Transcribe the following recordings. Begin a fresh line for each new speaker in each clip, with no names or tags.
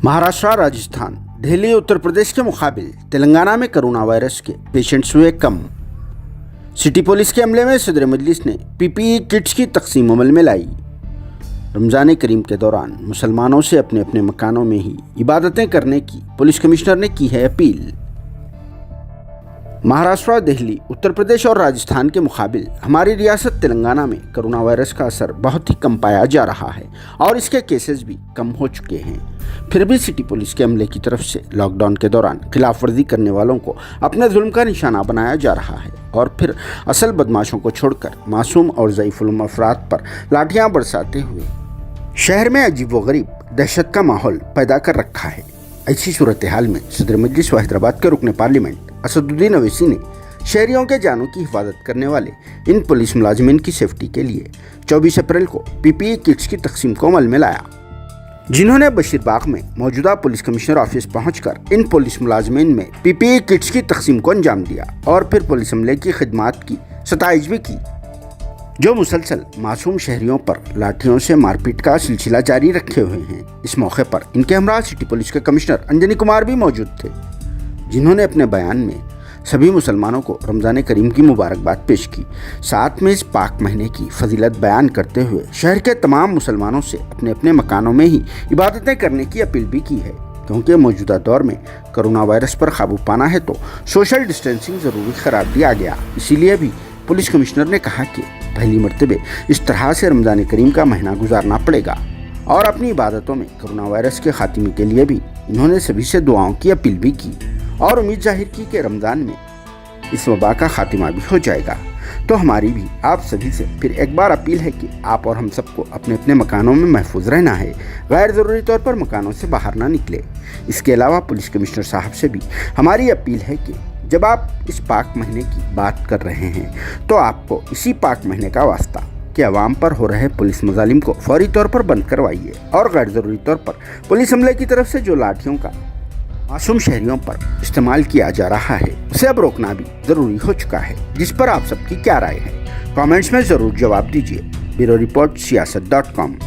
महाराष्ट्र, राजस्थान, दिल्ली, उत्तर प्रदेश के मुकाबले तेलंगाना में कोरोना वायरस के पेशेंट्स हुए कम। सिटी पुलिस के अमले में सदर मजलिस ने पीपीई किट्स की तकसीम अमल में लाई। रमज़ान करीम के दौरान मुसलमानों से अपने अपने मकानों में ही इबादतें करने की पुलिस कमिश्नर ने की है अपील। महाराष्ट्र, दिल्ली, उत्तर प्रदेश और राजस्थान के मुकाबले हमारी रियासत तेलंगाना में कोरोना वायरस का असर बहुत ही कम पाया जा रहा है और इसके केसेस भी कम हो चुके हैं। फिर भी सिटी पुलिस के अमले की तरफ से लॉकडाउन के दौरान खिलाफवर्जी करने वालों को अपने जुल्म का निशाना बनाया जा रहा है और फिर असल बदमाशों को छोड़कर मासूम और ज़ईफ़ुल अफराद पर लाठियाँ बरसाते हुए शहर में अजीब व गरीब दहशत का माहौल पैदा कर रखा है। ऐसी सूरत हाल में सदर मजलिस व हैदराबाद के रुकने पार्लियामेंट असदुद्दीन अवैसी ने शहरियों के जानों की हिफाजत करने वाले इन पुलिस मुलाजिमीन की सेफ्टी के लिए 24 अप्रैल को पीपीई किट्स की तकसीम को अमल में लाया, जिन्होंने बशीरबाग में मौजूदा पुलिस कमिश्नर ऑफिस पहुंचकर इन पुलिस मुलाजिमीन में पीपीई किट्स की तकसीम को अंजाम दिया और फिर पुलिस अमले की खिदमत की सताइश भी की, जो मुसलसल मासूम शहरियों पर लाठियों से मारपीट का सिलसिला जारी रखे हुए हैं। इस मौके पर इनके हमरा सिटी पुलिस के कमिश्नर अंजनी कुमार भी मौजूद थे, जिन्होंने अपने बयान में सभी मुसलमानों को रमज़ान करीम की मुबारकबाद पेश की। साथ में इस पाक महीने की फजीलत बयान करते हुए शहर के तमाम मुसलमानों से अपने अपने मकानों में ही इबादतें करने की अपील भी की है, क्योंकि मौजूदा दौर में कोरोना वायरस पर काबू पाना है तो सोशल डिस्टेंसिंग ज़रूरी करार दिया गया। इसीलिए भी पुलिस कमिश्नर ने कहा कि पहली मरतबे इस तरह से रमज़ान करीम का महीना गुजारना पड़ेगा और अपनी इबादतों में कोरोना वायरस के खात्मे के लिए भी इन्होंने सभी से दुआओं की अपील भी की और उम्मीद जाहिर की कि रमज़ान में इस वबा का खात्मा भी हो जाएगा। तो हमारी भी आप सभी से फिर एक बार अपील है कि आप और हम सबको अपने अपने मकानों में महफूज रहना है, गैर ज़रूरी तौर पर मकानों से बाहर ना निकले। इसके अलावा पुलिस कमिश्नर साहब से भी हमारी अपील है कि जब आप इस पाक महीने की बात कर रहे हैं तो आपको इसी पाक महीने का वास्ता कि अवाम पर हो रहे पुलिस मजालिम को फौरी तौर पर बंद करवाइए और गैर ज़रूरी तौर पर पुलिस अमले की तरफ से जो लाठियों का मासूम शहरियों पर इस्तेमाल किया जा रहा है उसे अब रोकना भी ज़रूरी हो चुका है, जिस पर आप सबकी क्या राय है, कमेंट्स में ज़रूर जवाब दीजिए। Bureau report सियासत.com।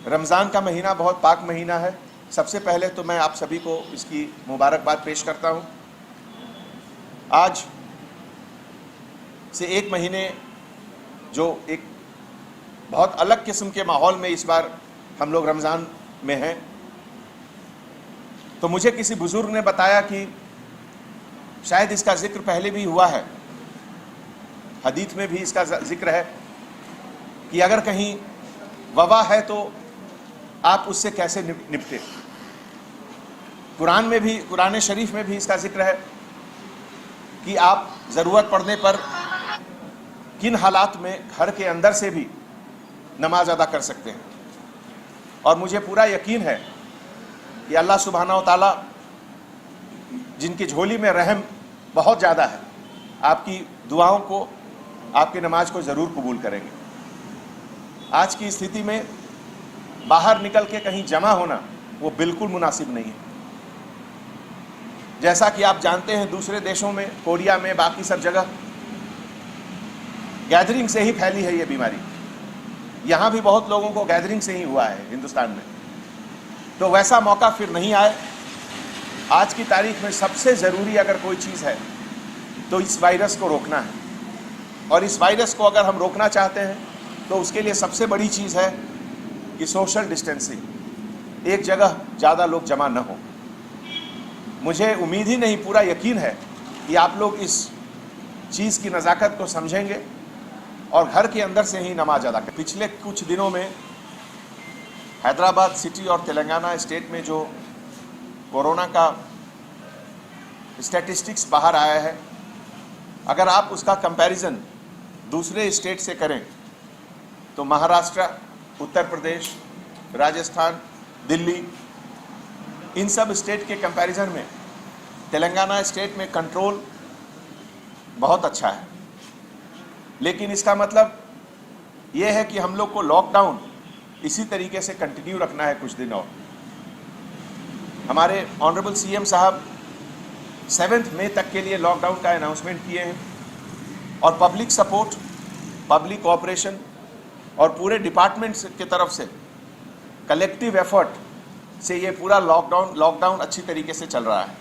रमज़ान का महीना बहुत पाक महीना है। सबसे पहले तो मैं आप सभी को इसकी मुबारकबाद पेश करता हूँ। आज से एक महीने जो एक बहुत अलग किस्म के माहौल में इस बार हम लोग रमज़ान में हैं, तो मुझे किसी बुजुर्ग ने बताया कि शायद इसका जिक्र पहले भी हुआ है, हदीस में भी इसका जिक्र है कि अगर कहीं वबा है तो आप उससे कैसे निपटे। कुरान में भी, कुरान शरीफ में भी इसका जिक्र है कि आप ज़रूरत पड़ने पर किन हालात में घर के अंदर से भी नमाज अदा कर सकते हैं। और मुझे पूरा यकीन है कि अल्लाह सुब्हानहू व तआला, जिनकी झोली में रहम बहुत ज़्यादा है, आपकी दुआओं को, आपकी नमाज को ज़रूर कबूल करेंगे। आज की स्थिति में बाहर निकल के कहीं जमा होना वो बिल्कुल मुनासिब नहीं है। जैसा कि आप जानते हैं दूसरे देशों में, कोरिया में, बाकी सब जगह गैदरिंग से ही फैली है ये बीमारी। यहाँ भी बहुत लोगों को गैदरिंग से ही हुआ है हिंदुस्तान में। तो वैसा मौका फिर नहीं आए। आज की तारीख में सबसे ज़रूरी अगर कोई चीज़ है तो इस वायरस को रोकना है, और इस वायरस को अगर हम रोकना चाहते हैं तो उसके लिए सबसे बड़ी चीज़ है कि सोशल डिस्टेंसिंग, एक जगह ज़्यादा लोग जमा न हो। मुझे उम्मीद ही नहीं, पूरा यकीन है कि आप लोग इस चीज़ की नज़ाकत को समझेंगे और घर के अंदर से ही नमाज अदा करें। पिछले कुछ दिनों में हैदराबाद सिटी और तेलंगाना स्टेट में जो कोरोना का स्टैटिस्टिक्स बाहर आया है, अगर आप उसका कंपैरिजन दूसरे स्टेट से करें तो महाराष्ट्र, उत्तर प्रदेश, राजस्थान, दिल्ली, इन सब स्टेट के कंपैरिजन में तेलंगाना स्टेट में कंट्रोल बहुत अच्छा है। लेकिन इसका मतलब ये है कि हम लोग को लॉकडाउन इसी तरीके से कंटिन्यू रखना है कुछ दिन और। हमारे ऑनरेबल सीएम साहब 7 मई तक के लिए लॉकडाउन का अनाउंसमेंट किए हैं और पब्लिक सपोर्ट, पब्लिक कोऑपरेशन और पूरे डिपार्टमेंट्स की तरफ से कलेक्टिव एफर्ट से ये पूरा लॉकडाउन अच्छी तरीके से चल रहा है।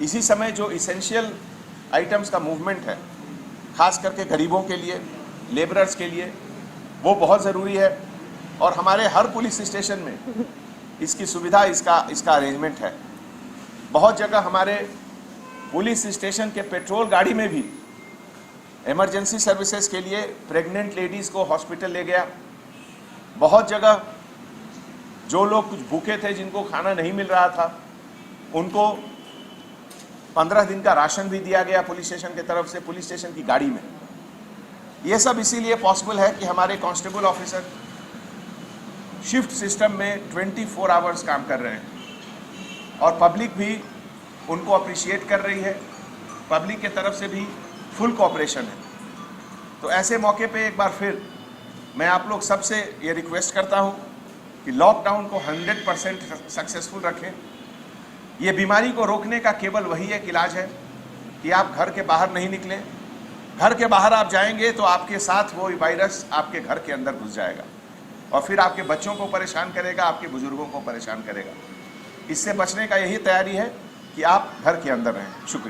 इसी समय जो इसेंशियल आइटम्स का मूवमेंट है, खास करके गरीबों के लिए, लेबरर्स के लिए, वो बहुत ज़रूरी है। और हमारे हर पुलिस स्टेशन में इसकी सुविधा, इसका अरेंजमेंट है। बहुत जगह हमारे पुलिस स्टेशन के पेट्रोल गाड़ी में भी इमरजेंसी सर्विसेज के लिए प्रेग्नेंट लेडीज़ को हॉस्पिटल ले गया। बहुत जगह जो लोग कुछ भूखे थे, जिनको खाना नहीं मिल रहा था, उनको 15 दिन का राशन भी दिया गया पुलिस स्टेशन की तरफ से, पुलिस स्टेशन की गाड़ी में। ये सब इसीलिए पॉसिबल है कि हमारे कांस्टेबल ऑफिसर शिफ्ट सिस्टम में 24 आवर्स काम कर रहे हैं और पब्लिक भी उनको अप्रिशिएट कर रही है। पब्लिक के तरफ से भी फुल कोऑपरेशन है। तो ऐसे मौके पे एक बार फिर मैं आप लोग सबसे ये रिक्वेस्ट करता हूँ कि लॉकडाउन को 100% सक्सेसफुल रखें। ये बीमारी को रोकने का केवल वही एक इलाज है कि आप घर के बाहर नहीं निकलें। घर के बाहर आप जाएंगे तो आपके साथ वो वायरस आपके घर के अंदर घुस जाएगा और फिर आपके बच्चों को परेशान करेगा, आपके बुजुर्गों को परेशान करेगा। इससे बचने का यही तैयारी है कि आप घर के अंदर रहें। शुक्रिया।